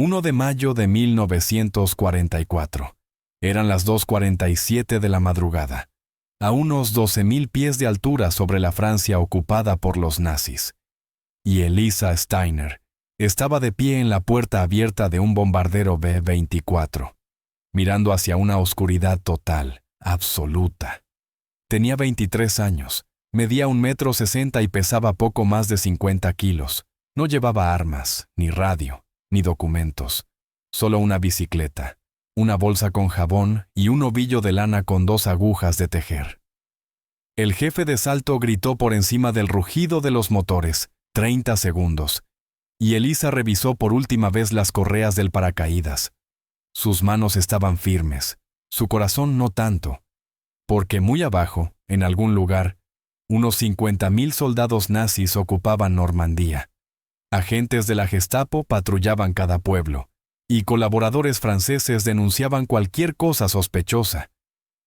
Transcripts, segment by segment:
1 de mayo de 1944. Eran las 2:47 de la madrugada, a unos 12.000 pies de altura sobre la Francia ocupada por los nazis. Y Elisa Steiner estaba de pie en la puerta abierta de un bombardero B-24, mirando hacia una oscuridad total, absoluta. Tenía 23 años, medía 1,60 m y pesaba poco más de 50 kilos. No llevaba armas, ni radio, ni documentos. Solo una bicicleta, una bolsa con jabón y un ovillo de lana con 2 agujas de tejer. El jefe de salto gritó por encima del rugido de los motores, 30 segundos, y Elisa revisó por última vez las correas del paracaídas. Sus manos estaban firmes, su corazón no tanto, porque muy abajo, en algún lugar, unos 50.000 soldados nazis ocupaban Normandía. Agentes de la Gestapo patrullaban cada pueblo, y colaboradores franceses denunciaban cualquier cosa sospechosa.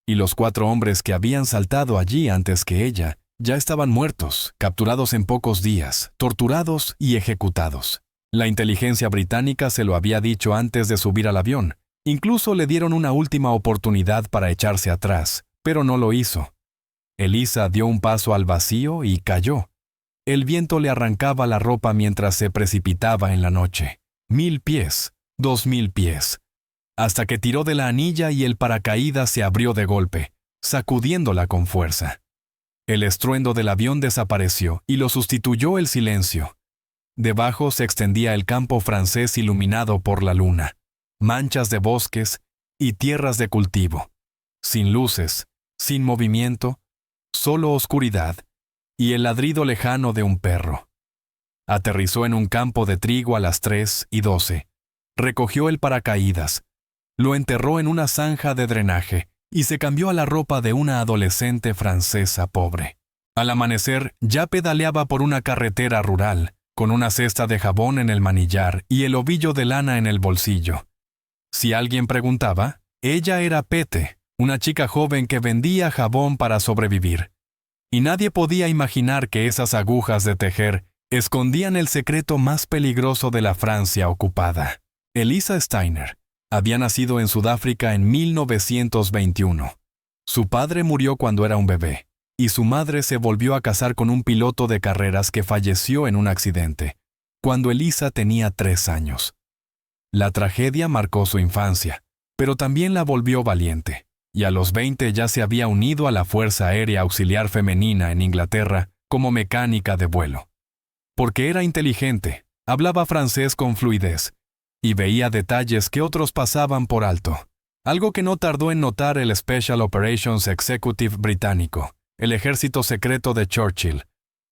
Y los 4 hombres que habían saltado allí antes que ella ya estaban muertos, capturados en pocos días, torturados y ejecutados. La inteligencia británica se lo había dicho antes de subir al avión. Incluso le dieron una última oportunidad para echarse atrás, pero no lo hizo. Elisa dio un paso al vacío y cayó. El viento le arrancaba la ropa mientras se precipitaba en la noche. 1,000 pies, 2,000 pies, hasta que tiró de la anilla y el paracaídas se abrió de golpe, sacudiéndola con fuerza. El estruendo del avión desapareció y lo sustituyó el silencio. Debajo se extendía el campo francés iluminado por la luna, manchas de bosques y tierras de cultivo, sin luces, sin movimiento, solo oscuridad y el ladrido lejano de un perro. Aterrizó en un campo de trigo a las 3:12. Recogió el paracaídas, lo enterró en una zanja de drenaje y se cambió a la ropa de una adolescente francesa pobre. Al amanecer ya pedaleaba por una carretera rural, con una cesta de jabón en el manillar y el ovillo de lana en el bolsillo. Si alguien preguntaba, ella era Pete, una chica joven que vendía jabón para sobrevivir. Y nadie podía imaginar que esas agujas de tejer escondían el secreto más peligroso de la Francia ocupada. Elisa Steiner había nacido en Sudáfrica en 1921. Su padre murió cuando era un bebé, y su madre se volvió a casar con un piloto de carreras que falleció en un accidente, cuando Elisa tenía 3 años. La tragedia marcó su infancia, pero también la volvió valiente, y a los 20 ya se había unido a la Fuerza Aérea Auxiliar Femenina en Inglaterra como mecánica de vuelo. Porque era inteligente, hablaba francés con fluidez, y veía detalles que otros pasaban por alto, algo que no tardó en notar el Special Operations Executive británico, el ejército secreto de Churchill,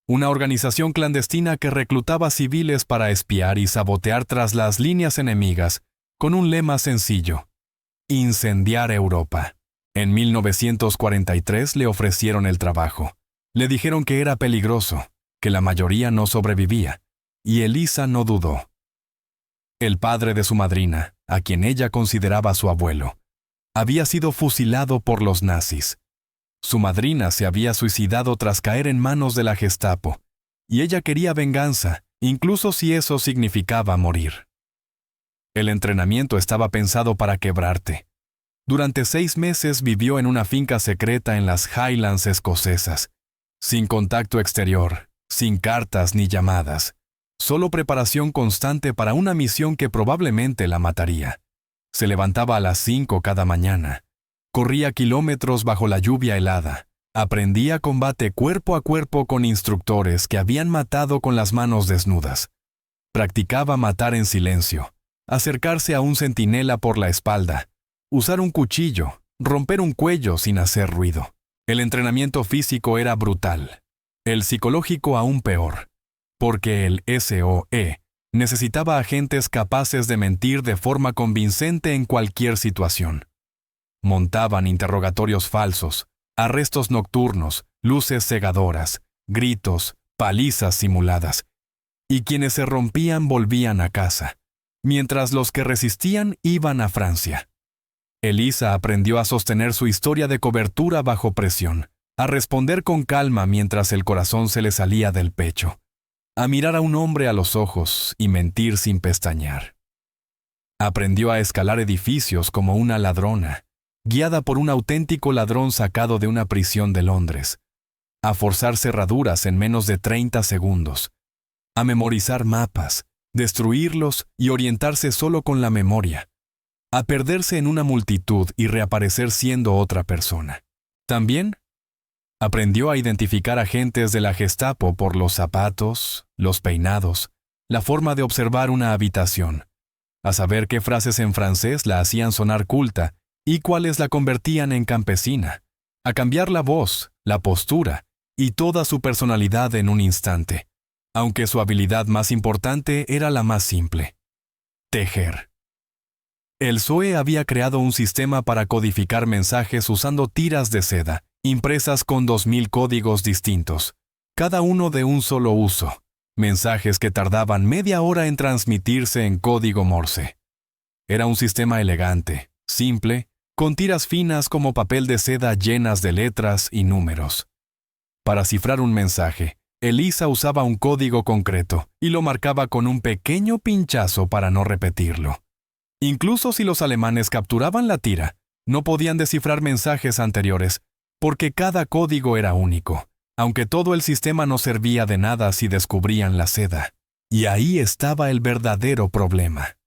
una organización clandestina que reclutaba civiles para espiar y sabotear tras las líneas enemigas, con un lema sencillo: incendiar Europa. En 1943 le ofrecieron el trabajo. Le dijeron que era peligroso, que la mayoría no sobrevivía, y Elisa no dudó. El padre de su madrina, a quien ella consideraba su abuelo, había sido fusilado por los nazis. Su madrina se había suicidado tras caer en manos de la Gestapo, y ella quería venganza, incluso si eso significaba morir. El entrenamiento estaba pensado para quebrarte. Durante 6 meses vivió en una finca secreta en las Highlands escocesas, sin contacto exterior, sin cartas ni llamadas, solo preparación constante para una misión que probablemente la mataría. Se levantaba a las 5 cada mañana, corría kilómetros bajo la lluvia helada, aprendía combate cuerpo a cuerpo con instructores que habían matado con las manos desnudas. Practicaba matar en silencio, acercarse a un centinela por la espalda, usar un cuchillo, romper un cuello sin hacer ruido. El entrenamiento físico era brutal, el psicológico aún peor, porque el SOE necesitaba agentes capaces de mentir de forma convincente en cualquier situación. Montaban interrogatorios falsos, arrestos nocturnos, luces cegadoras, gritos, palizas simuladas, y quienes se rompían volvían a casa, mientras los que resistían iban a Francia. Elisa aprendió a sostener su historia de cobertura bajo presión, a responder con calma mientras el corazón se le salía del pecho, a mirar a un hombre a los ojos y mentir sin pestañear. Aprendió a escalar edificios como una ladrona, guiada por un auténtico ladrón sacado de una prisión de Londres, a forzar cerraduras en menos de 30 segundos, a memorizar mapas, destruirlos y orientarse solo con la memoria, a perderse en una multitud y reaparecer siendo otra persona. También aprendió a identificar agentes de la Gestapo por los zapatos, los peinados, la forma de observar una habitación, a saber qué frases en francés la hacían sonar culta y cuáles la convertían en campesina, a cambiar la voz, la postura y toda su personalidad en un instante, aunque su habilidad más importante era la más simple: tejer. El Zoe había creado un sistema para codificar mensajes usando tiras de seda, impresas con 2000 códigos distintos, cada uno de un solo uso, mensajes que tardaban media hora en transmitirse en código Morse. Era un sistema elegante, simple, con tiras finas como papel de seda llenas de letras y números. Para cifrar un mensaje, Elisa usaba un código concreto y lo marcaba con un pequeño pinchazo para no repetirlo. Incluso si los alemanes capturaban la tira, no podían descifrar mensajes anteriores, porque cada código era único, aunque todo el sistema no servía de nada si descubrían la seda. Y ahí estaba el verdadero problema: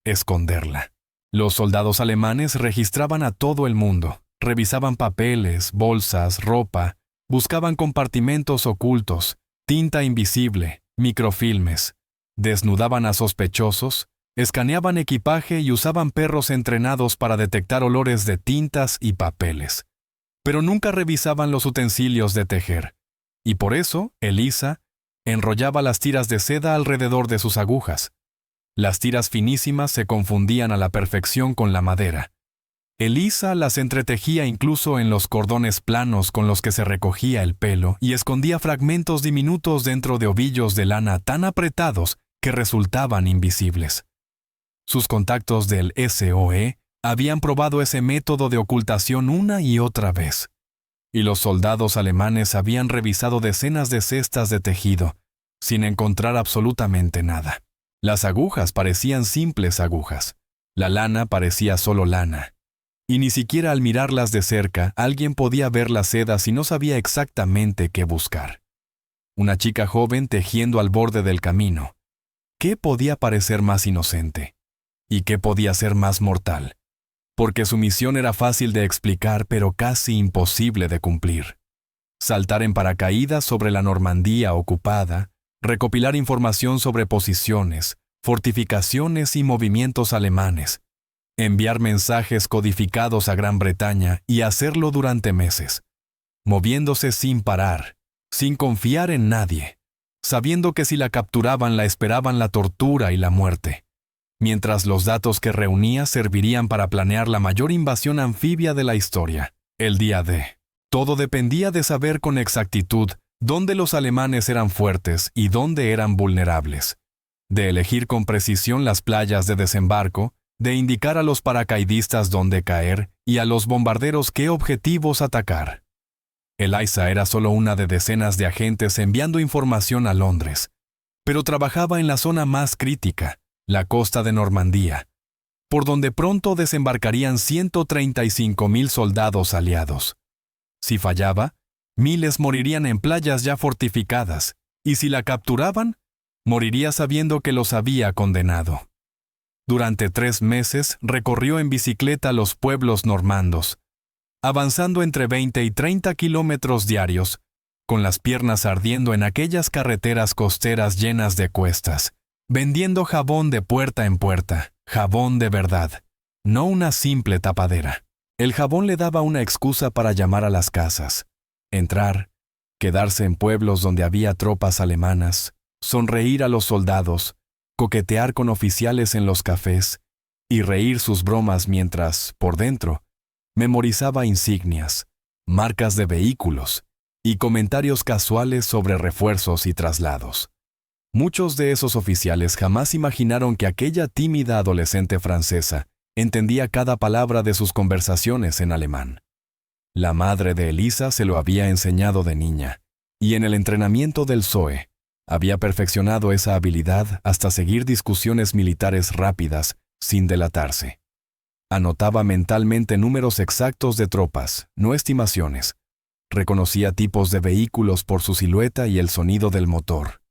esconderla. Los soldados alemanes registraban a todo el mundo, revisaban papeles, bolsas, ropa, buscaban compartimentos ocultos, tinta invisible, microfilmes, desnudaban a sospechosos, escaneaban equipaje y usaban perros entrenados para detectar olores de tintas y papeles. Pero nunca revisaban los utensilios de tejer, y por eso Elisa enrollaba las tiras de seda alrededor de sus agujas. Las tiras finísimas se confundían a la perfección con la madera. Elisa las entretejía incluso en los cordones planos con los que se recogía el pelo y escondía fragmentos diminutos dentro de ovillos de lana tan apretados que resultaban invisibles. Sus contactos del SOE habían probado ese método de ocultación una y otra vez, y los soldados alemanes habían revisado decenas de cestas de tejido, sin encontrar absolutamente nada. Las agujas parecían simples agujas, la lana parecía solo lana, y ni siquiera al mirarlas de cerca alguien podía ver la seda si no sabía exactamente qué buscar. Una chica joven tejiendo al borde del camino. ¿Qué podía parecer más inocente? ¿Y qué podía ser más mortal? Porque su misión era fácil de explicar, pero casi imposible de cumplir. Saltar en paracaídas sobre la Normandía ocupada, recopilar información sobre posiciones, fortificaciones y movimientos alemanes, enviar mensajes codificados a Gran Bretaña y hacerlo durante meses, moviéndose sin parar, sin confiar en nadie, sabiendo que si la capturaban la esperaban la tortura y la muerte, mientras los datos que reunía servirían para planear la mayor invasión anfibia de la historia, el día D. Todo dependía de saber con exactitud dónde los alemanes eran fuertes y dónde eran vulnerables, de elegir con precisión las playas de desembarco, de indicar a los paracaidistas dónde caer y a los bombarderos qué objetivos atacar. Elisa era solo una de decenas de agentes enviando información a Londres, pero trabajaba en la zona más crítica, la costa de Normandía, por donde pronto desembarcarían 135,000 soldados aliados. Si fallaba, miles morirían en playas ya fortificadas, y si la capturaban, moriría sabiendo que los había condenado. Durante 3 meses recorrió en bicicleta los pueblos normandos, avanzando entre 20 y 30 kilómetros diarios, con las piernas ardiendo en aquellas carreteras costeras llenas de cuestas, vendiendo jabón de puerta en puerta, jabón de verdad, no una simple tapadera. El jabón le daba una excusa para llamar a las casas, entrar, quedarse en pueblos donde había tropas alemanas, sonreír a los soldados, coquetear con oficiales en los cafés y reír sus bromas mientras, por dentro, memorizaba insignias, marcas de vehículos y comentarios casuales sobre refuerzos y traslados. Muchos de esos oficiales jamás imaginaron que aquella tímida adolescente francesa entendía cada palabra de sus conversaciones en alemán. La madre de Elisa se lo había enseñado de niña, y en el entrenamiento del Zoe había perfeccionado esa habilidad hasta seguir discusiones militares rápidas sin delatarse. Anotaba mentalmente números exactos de tropas, no estimaciones. Reconocía tipos de vehículos por su silueta y el sonido del motor.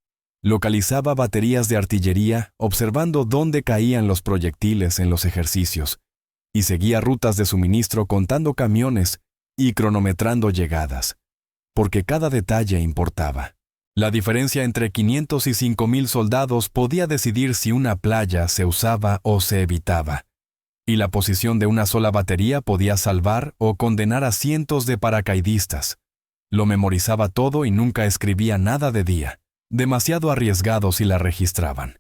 Localizaba baterías de artillería, observando dónde caían los proyectiles en los ejercicios, y seguía rutas de suministro contando camiones y cronometrando llegadas, porque cada detalle importaba. La diferencia entre 500 y 5,000 soldados podía decidir si una playa se usaba o se evitaba, y la posición de una sola batería podía salvar o condenar a cientos de paracaidistas. Lo memorizaba todo y nunca escribía nada de día. Demasiado arriesgado si la registraban.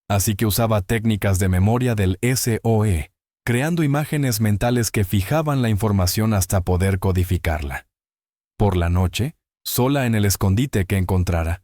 Así que usaba técnicas de memoria del SOE, creando imágenes mentales que fijaban la información hasta poder codificarla. Por la noche, sola en el escondite que encontrara,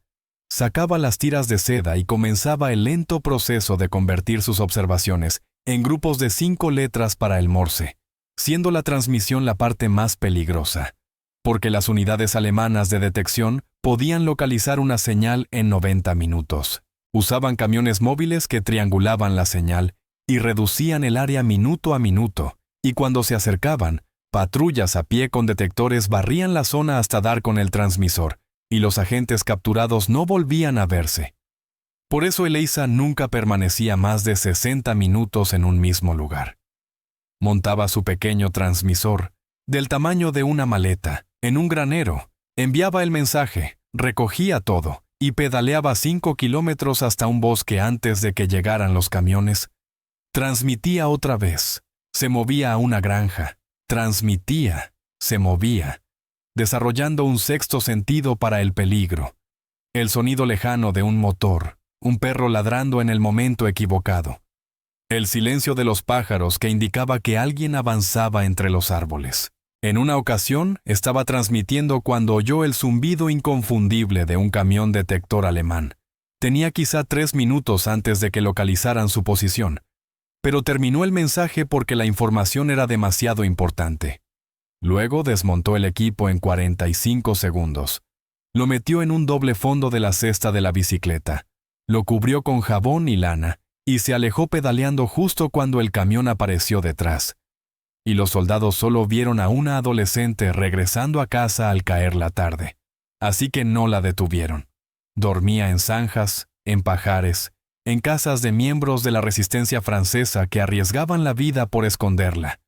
sacaba las tiras de seda y comenzaba el lento proceso de convertir sus observaciones en grupos de 5 letras para el Morse, siendo la transmisión la parte más peligrosa, porque las unidades alemanas de detección podían localizar una señal en 90 minutos. Usaban camiones móviles que triangulaban la señal y reducían el área minuto a minuto, y cuando se acercaban, patrullas a pie con detectores barrían la zona hasta dar con el transmisor, y los agentes capturados no volvían a verse. Por eso Elisa nunca permanecía más de 60 minutos en un mismo lugar. Montaba su pequeño transmisor, del tamaño de una maleta, en un granero, enviaba el mensaje, recogía todo y pedaleaba 5 kilómetros hasta un bosque antes de que llegaran los camiones. Transmitía otra vez, se movía a una granja, transmitía, se movía, desarrollando un sexto sentido para el peligro. El sonido lejano de un motor, un perro ladrando en el momento equivocado. El silencio de los pájaros que indicaba que alguien avanzaba entre los árboles. En una ocasión, estaba transmitiendo cuando oyó el zumbido inconfundible de un camión detector alemán. Tenía quizá 3 minutos antes de que localizaran su posición, pero terminó el mensaje porque la información era demasiado importante. Luego desmontó el equipo en 45 segundos. Lo metió en un doble fondo de la cesta de la bicicleta. Lo cubrió con jabón y lana, y se alejó pedaleando justo cuando el camión apareció detrás. Y los soldados solo vieron a una adolescente regresando a casa al caer la tarde. Así que no la detuvieron. Dormía en zanjas, en pajares, en casas de miembros de la resistencia francesa que arriesgaban la vida por esconderla.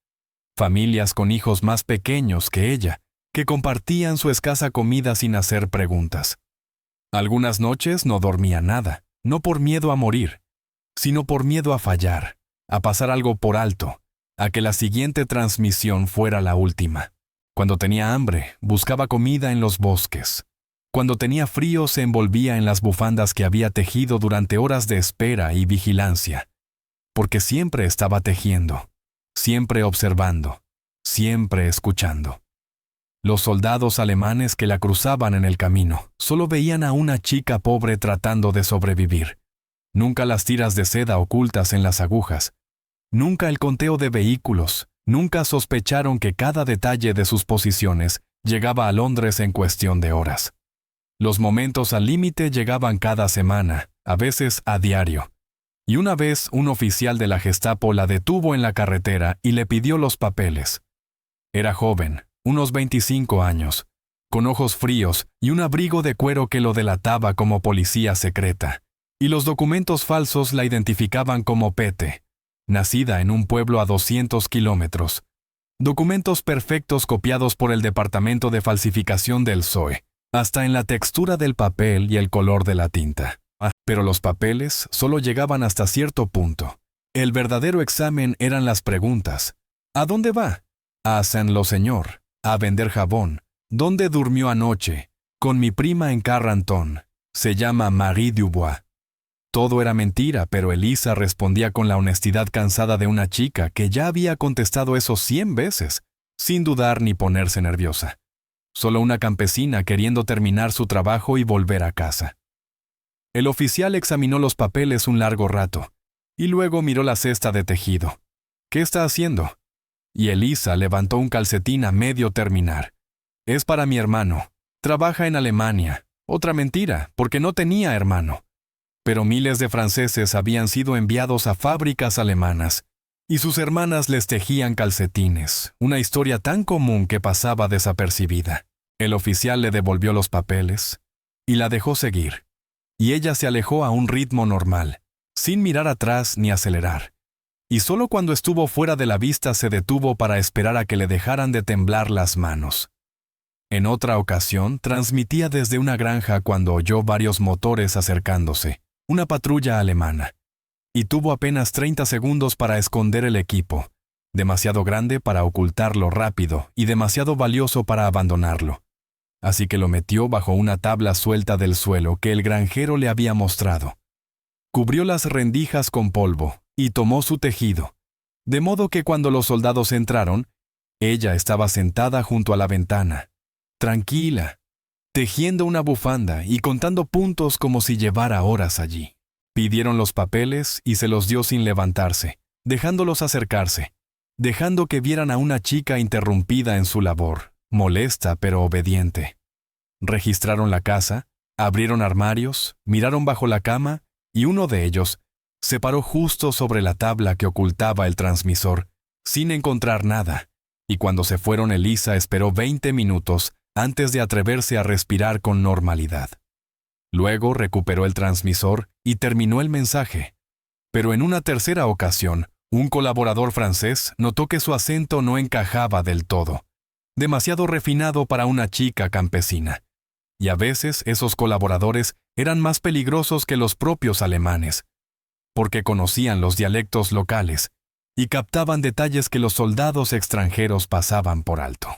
Familias con hijos más pequeños que ella, que compartían su escasa comida sin hacer preguntas. Algunas noches no dormía nada, no por miedo a morir, sino por miedo a fallar, a pasar algo por alto, a que la siguiente transmisión fuera la última. Cuando tenía hambre, buscaba comida en los bosques. Cuando tenía frío, se envolvía en las bufandas que había tejido durante horas de espera y vigilancia. Porque siempre estaba tejiendo, siempre observando, siempre escuchando. Los soldados alemanes que la cruzaban en el camino solo veían a una chica pobre tratando de sobrevivir. Nunca las tiras de seda ocultas en las agujas. Nunca el conteo de vehículos, nunca sospecharon que cada detalle de sus posiciones llegaba a Londres en cuestión de horas. Los momentos al límite llegaban cada semana, a veces a diario. Y una vez un oficial de la Gestapo la detuvo en la carretera y le pidió los papeles. Era joven, unos 25 años, con ojos fríos y un abrigo de cuero que lo delataba como policía secreta. Y los documentos falsos la identificaban como Pete, nacida en un pueblo a 200 kilómetros. Documentos perfectos copiados por el Departamento de Falsificación del PSOE, hasta en la textura del papel y el color de la tinta. Pero los papeles solo llegaban hasta cierto punto. El verdadero examen eran las preguntas. ¿A dónde va? A Saint-Lô, señor. A vender jabón. ¿Dónde durmió anoche? Con mi prima en Carranton. Se llama Marie Dubois. Todo era mentira, pero Elisa respondía con la honestidad cansada de una chica que ya había contestado eso 100 veces, sin dudar ni ponerse nerviosa. Solo una campesina queriendo terminar su trabajo y volver a casa. El oficial examinó los papeles un largo rato, y luego miró la cesta de tejido. ¿Qué está haciendo? Y Elisa levantó un calcetín a medio terminar. Es para mi hermano. Trabaja en Alemania. Otra mentira, porque no tenía hermano. Pero miles de franceses habían sido enviados a fábricas alemanas, y sus hermanas les tejían calcetines, una historia tan común que pasaba desapercibida. El oficial le devolvió los papeles y la dejó seguir, y ella se alejó a un ritmo normal, sin mirar atrás ni acelerar. Y solo cuando estuvo fuera de la vista se detuvo para esperar a que le dejaran de temblar las manos. En otra ocasión, transmitía desde una granja cuando oyó varios motores acercándose, una patrulla alemana, y tuvo apenas 30 segundos para esconder el equipo, demasiado grande para ocultarlo rápido y demasiado valioso para abandonarlo. Así que lo metió bajo una tabla suelta del suelo que el granjero le había mostrado. Cubrió las rendijas con polvo y tomó su tejido, de modo que cuando los soldados entraron, ella estaba sentada junto a la ventana, tranquila, tejiendo una bufanda y contando puntos como si llevara horas allí. Pidieron los papeles y se los dio sin levantarse, dejándolos acercarse, dejando que vieran a una chica interrumpida en su labor, molesta pero obediente. Registraron la casa, abrieron armarios, miraron bajo la cama, y uno de ellos se paró justo sobre la tabla que ocultaba el transmisor, sin encontrar nada, y cuando se fueron Elisa esperó 20 minutos antes de atreverse a respirar con normalidad. Luego recuperó el transmisor y terminó el mensaje. Pero en una tercera ocasión, un colaborador francés notó que su acento no encajaba del todo, demasiado refinado para una chica campesina. Y a veces esos colaboradores eran más peligrosos que los propios alemanes, porque conocían los dialectos locales y captaban detalles que los soldados extranjeros pasaban por alto.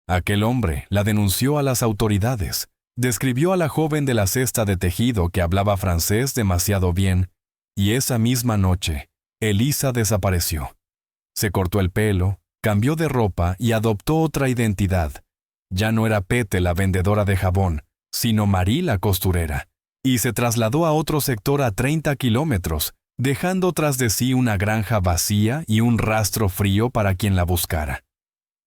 Aquel hombre la denunció a las autoridades, describió a la joven de la cesta de tejido que hablaba francés demasiado bien, y esa misma noche, Elisa desapareció. Se cortó el pelo, cambió de ropa y adoptó otra identidad. Ya no era Pete la vendedora de jabón, sino Marie la costurera, y se trasladó a otro sector a 30 kilómetros, dejando tras de sí una granja vacía y un rastro frío para quien la buscara.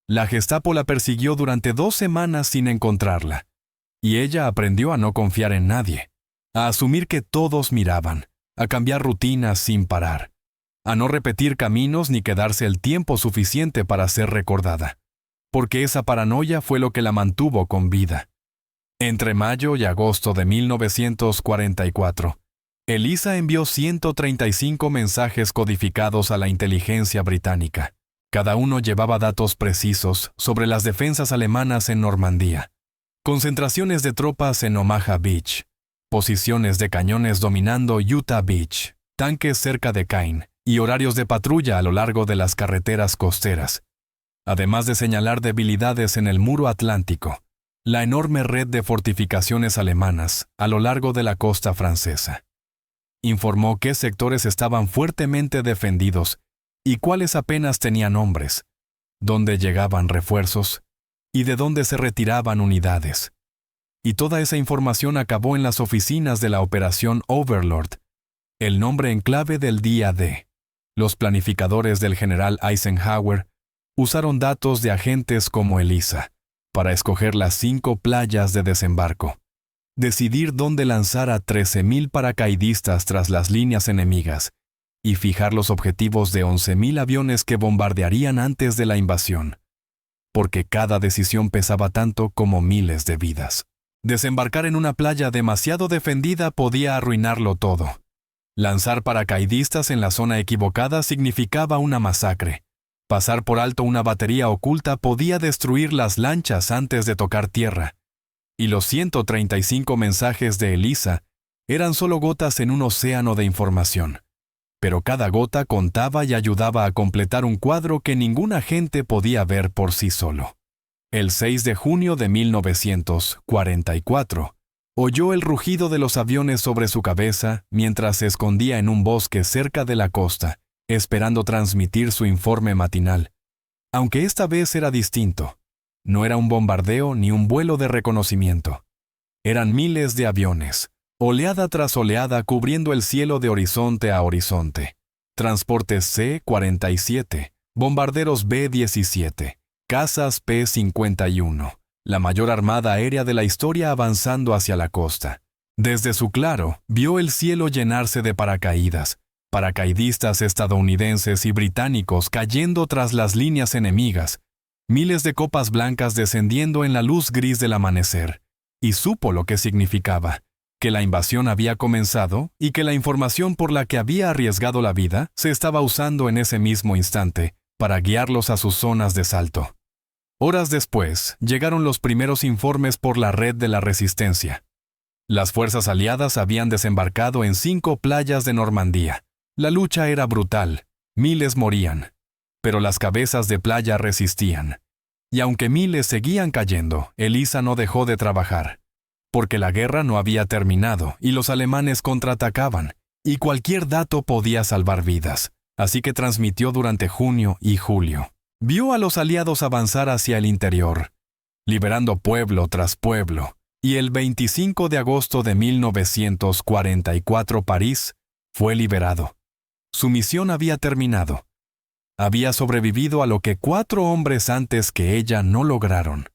La Gestapo la persiguió durante 2 semanas sin encontrarla, y ella aprendió a no confiar en nadie, a asumir que todos miraban, a cambiar rutinas sin parar, a no repetir caminos ni quedarse el tiempo suficiente para ser recordada, porque esa paranoia fue lo que la mantuvo con vida. Entre mayo y agosto de 1944, Elisa envió 135 mensajes codificados a la inteligencia británica. Cada uno llevaba datos precisos sobre las defensas alemanas en Normandía, concentraciones de tropas en Omaha Beach, posiciones de cañones dominando Utah Beach, tanques cerca de Caen y horarios de patrulla a lo largo de las carreteras costeras, además de señalar debilidades en el muro atlántico, la enorme red de fortificaciones alemanas a lo largo de la costa francesa. Informó qué sectores estaban fuertemente defendidos y cuáles apenas tenían hombres, dónde llegaban refuerzos y de dónde se retiraban unidades. Y toda esa información acabó en las oficinas de la Operación Overlord, el nombre en clave del día D. Los planificadores del general Eisenhower usaron datos de agentes como Elisa para escoger las 5 playas de desembarco, decidir dónde lanzar a 13,000 paracaidistas tras las líneas enemigas y fijar los objetivos de 11,000 aviones que bombardearían antes de la invasión, porque cada decisión pesaba tanto como miles de vidas. Desembarcar en una playa demasiado defendida podía arruinarlo todo. Lanzar paracaidistas en la zona equivocada significaba una masacre. Pasar por alto una batería oculta podía destruir las lanchas antes de tocar tierra. Y los 135 mensajes de Elisa eran solo gotas en un océano de información. Pero cada gota contaba y ayudaba a completar un cuadro que ningún agente podía ver por sí solo. El 6 de junio de 1944, oyó el rugido de los aviones sobre su cabeza mientras se escondía en un bosque cerca de la costa, esperando transmitir su informe matinal. Aunque esta vez era distinto. No era un bombardeo ni un vuelo de reconocimiento. Eran miles de aviones, oleada tras oleada cubriendo el cielo de horizonte a horizonte. Transportes C-47, bombarderos B-17, cazas P-51, la mayor armada aérea de la historia avanzando hacia la costa. Desde su claro, vio el cielo llenarse de paracaidistas estadounidenses y británicos cayendo tras las líneas enemigas, miles de copas blancas descendiendo en la luz gris del amanecer, y supo lo que significaba, que la invasión había comenzado y que la información por la que había arriesgado la vida se estaba usando en ese mismo instante para guiarlos a sus zonas de salto. Horas después, llegaron los primeros informes por la red de la resistencia. Las fuerzas aliadas habían desembarcado en 5 playas de Normandía. La lucha era brutal, miles morían, pero las cabezas de playa resistían. Y aunque miles seguían cayendo, Elisa no dejó de trabajar, porque la guerra no había terminado y los alemanes contraatacaban, y cualquier dato podía salvar vidas, así que transmitió durante junio y julio. Vio a los aliados avanzar hacia el interior, liberando pueblo tras pueblo, y el 25 de agosto de 1944 París fue liberado. Su misión había terminado. Había sobrevivido a lo que 4 hombres antes que ella no lograron.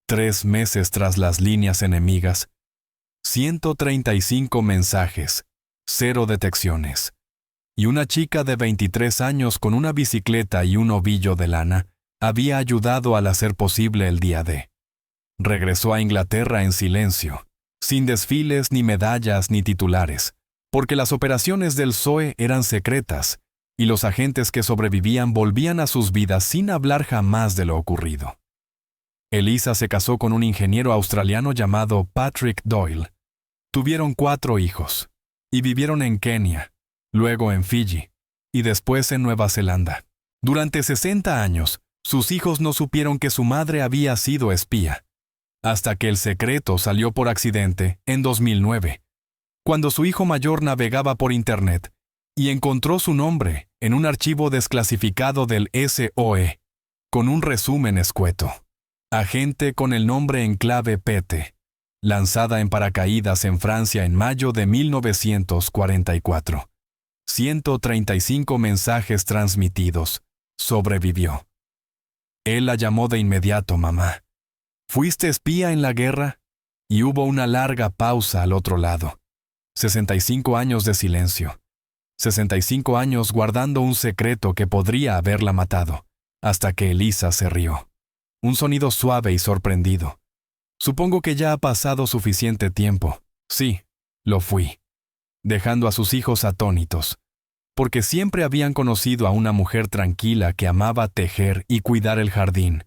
3 meses tras las líneas enemigas, 135 mensajes, 0 detecciones. Y una chica de 23 años con una bicicleta y un ovillo de lana había ayudado al hacer posible el día D. Regresó a Inglaterra en silencio, sin desfiles ni medallas ni titulares, porque las operaciones del PSOE eran secretas, y los agentes que sobrevivían volvían a sus vidas sin hablar jamás de lo ocurrido. Elisa se casó con un ingeniero australiano llamado Patrick Doyle. Tuvieron 4 hijos, y vivieron en Kenia, luego en Fiji, y después en Nueva Zelanda. Durante 60 años, sus hijos no supieron que su madre había sido espía, hasta que el secreto salió por accidente en 2009, cuando su hijo mayor navegaba por Internet y encontró su nombre en un archivo desclasificado del SOE, con un resumen escueto. Agente con el nombre en clave PT, lanzada en paracaídas en Francia en mayo de 1944. 135 mensajes transmitidos. Sobrevivió. Él la llamó de inmediato mamá. ¿Fuiste espía en la guerra? Y hubo una larga pausa al otro lado. 65 años de silencio. 65 años guardando un secreto que podría haberla matado, hasta que Elisa se rió. Un sonido suave y sorprendido. Supongo que ya ha pasado suficiente tiempo. Sí, lo fui. Dejando a sus hijos atónitos, porque siempre habían conocido a una mujer tranquila que amaba tejer y cuidar el jardín,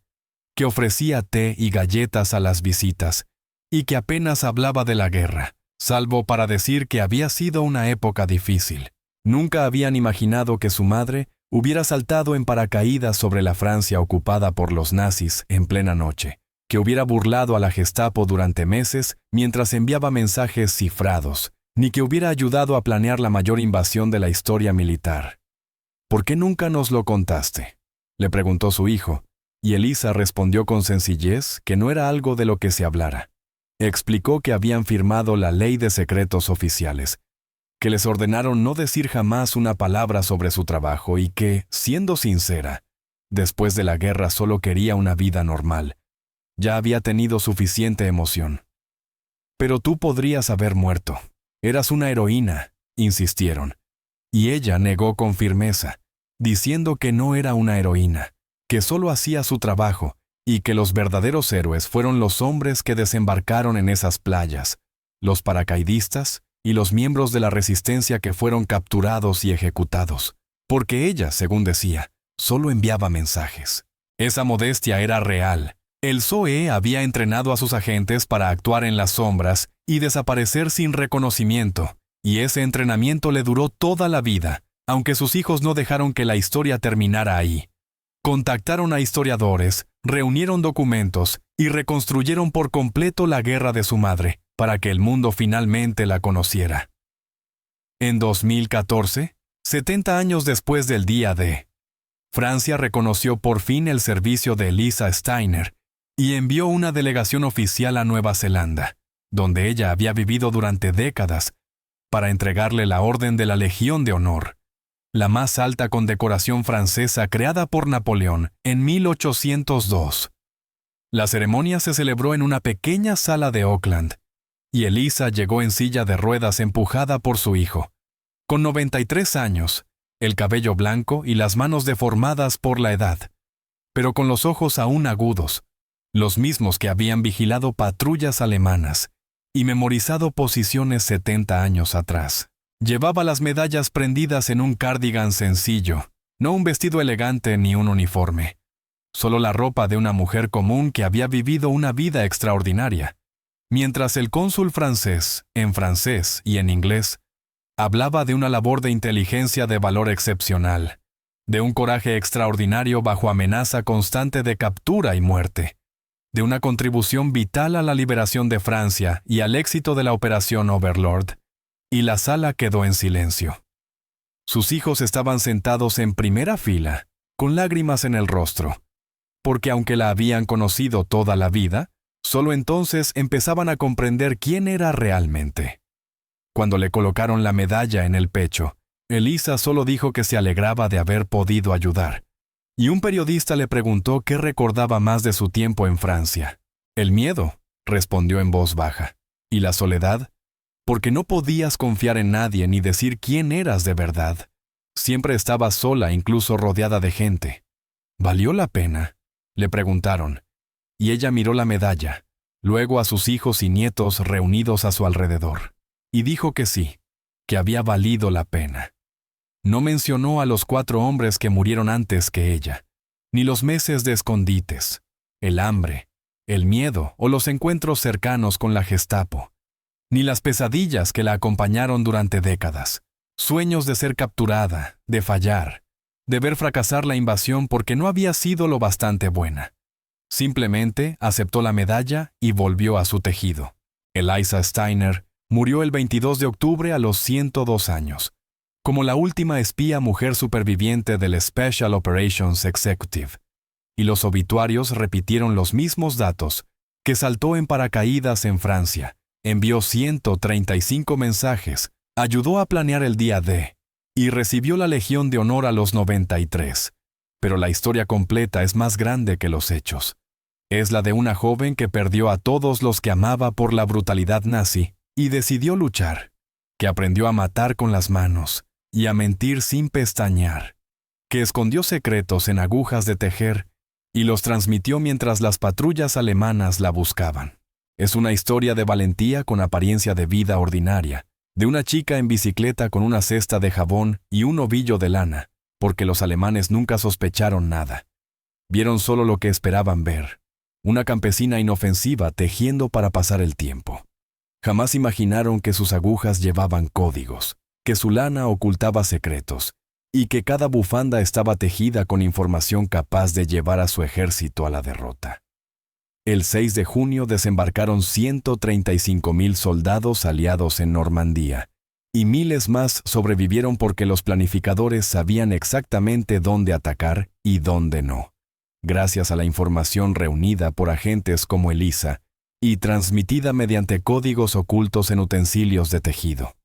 que ofrecía té y galletas a las visitas, y que apenas hablaba de la guerra, salvo para decir que había sido una época difícil. Nunca habían imaginado que su madre hubiera saltado en paracaídas sobre la Francia ocupada por los nazis en plena noche, que hubiera burlado a la Gestapo durante meses mientras enviaba mensajes cifrados, ni que hubiera ayudado a planear la mayor invasión de la historia militar. ¿Por qué nunca nos lo contaste?, le preguntó su hijo, y Elisa respondió con sencillez que no era algo de lo que se hablara. Explicó que habían firmado la Ley de Secretos Oficiales, que les ordenaron no decir jamás una palabra sobre su trabajo y que, siendo sincera, después de la guerra solo quería una vida normal. Ya había tenido suficiente emoción. Pero tú podrías haber muerto. Eras una heroína, insistieron. Y ella negó con firmeza, diciendo que no era una heroína, que solo hacía su trabajo y que los verdaderos héroes fueron los hombres que desembarcaron en esas playas, los paracaidistas y los miembros de la resistencia que fueron capturados y ejecutados, porque ella, según decía, solo enviaba mensajes. Esa modestia era real. El PSOE había entrenado a sus agentes para actuar en las sombras y desaparecer sin reconocimiento, y ese entrenamiento le duró toda la vida, aunque sus hijos no dejaron que la historia terminara ahí. Contactaron a historiadores, reunieron documentos y reconstruyeron por completo la guerra de su madre, para que el mundo finalmente la conociera. En 2014, 70 años después del día D, Francia reconoció por fin el servicio de Elisa Steiner y envió una delegación oficial a Nueva Zelanda, donde ella había vivido durante décadas, para entregarle la Orden de la Legión de Honor, la más alta condecoración francesa creada por Napoleón en 1802. La ceremonia se celebró en una pequeña sala de Auckland, y Elisa llegó en silla de ruedas empujada por su hijo. Con 93 años, el cabello blanco y las manos deformadas por la edad, pero con los ojos aún agudos, los mismos que habían vigilado patrullas alemanas y memorizado posiciones 70 años atrás. Llevaba las medallas prendidas en un cardigan sencillo, no un vestido elegante ni un uniforme, solo la ropa de una mujer común que había vivido una vida extraordinaria. Mientras el cónsul francés, en francés y en inglés, hablaba de una labor de inteligencia de valor excepcional, de un coraje extraordinario bajo amenaza constante de captura y muerte, de una contribución vital a la liberación de Francia y al éxito de la Operación Overlord, y la sala quedó en silencio. Sus hijos estaban sentados en primera fila, con lágrimas en el rostro, porque aunque la habían conocido toda la vida, solo entonces empezaban a comprender quién era realmente. Cuando le colocaron la medalla en el pecho, Elisa solo dijo que se alegraba de haber podido ayudar, y un periodista le preguntó qué recordaba más de su tiempo en Francia. «El miedo», respondió en voz baja, «y la soledad, porque no podías confiar en nadie ni decir quién eras de verdad. Siempre estabas sola, incluso rodeada de gente». «¿Valió la pena?», le preguntaron, y ella miró la medalla, luego a sus hijos y nietos reunidos a su alrededor, y dijo que sí, que había valido la pena. No mencionó a los 4 hombres que murieron antes que ella, ni los meses de escondites, el hambre, el miedo o los encuentros cercanos con la Gestapo, ni las pesadillas que la acompañaron durante décadas, sueños de ser capturada, de fallar, de ver fracasar la invasión porque no había sido lo bastante buena. Simplemente aceptó la medalla y volvió a su tejido. Elisa Steiner murió el 22 de octubre a los 102 años, como la última espía mujer superviviente del Special Operations Executive, y los obituarios repitieron los mismos datos, que saltó en paracaídas en Francia, envió 135 mensajes, ayudó a planear el día D, y recibió la Legión de Honor a los 93. Pero la historia completa es más grande que los hechos. Es la de una joven que perdió a todos los que amaba por la brutalidad nazi y decidió luchar, que aprendió a matar con las manos y a mentir sin pestañear, que escondió secretos en agujas de tejer y los transmitió mientras las patrullas alemanas la buscaban. Es una historia de valentía con apariencia de vida ordinaria, de una chica en bicicleta con una cesta de jabón y un ovillo de lana, porque los alemanes nunca sospecharon nada. Vieron solo lo que esperaban ver, una campesina inofensiva tejiendo para pasar el tiempo. Jamás imaginaron que sus agujas llevaban códigos, que su lana ocultaba secretos, y que cada bufanda estaba tejida con información capaz de llevar a su ejército a la derrota. El 6 de junio desembarcaron 135,000 soldados aliados en Normandía, y miles más sobrevivieron porque los planificadores sabían exactamente dónde atacar y dónde no, gracias a la información reunida por agentes como Elisa y transmitida mediante códigos ocultos en utensilios de tejido.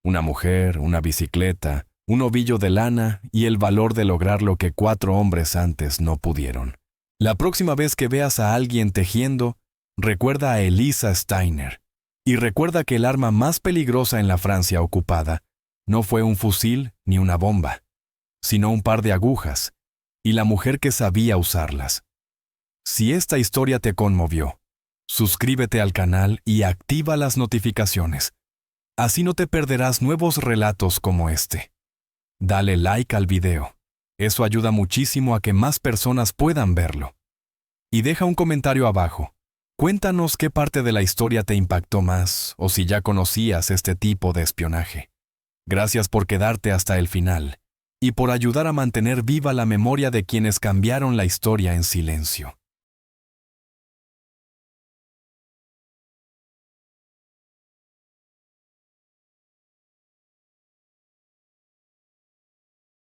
Una mujer, una bicicleta, un ovillo de lana y el valor de lograr lo que 4 hombres antes no pudieron. La próxima vez que veas a alguien tejiendo, recuerda a Elisa Steiner. Y recuerda que el arma más peligrosa en la Francia ocupada no fue un fusil ni una bomba, sino un par de agujas, y la mujer que sabía usarlas. Si esta historia te conmovió, suscríbete al canal y activa las notificaciones. Así no te perderás nuevos relatos como este. Dale like al video. Eso ayuda muchísimo a que más personas puedan verlo. Y deja un comentario abajo. Cuéntanos qué parte de la historia te impactó más o si ya conocías este tipo de espionaje. Gracias por quedarte hasta el final y por ayudar a mantener viva la memoria de quienes cambiaron la historia en silencio.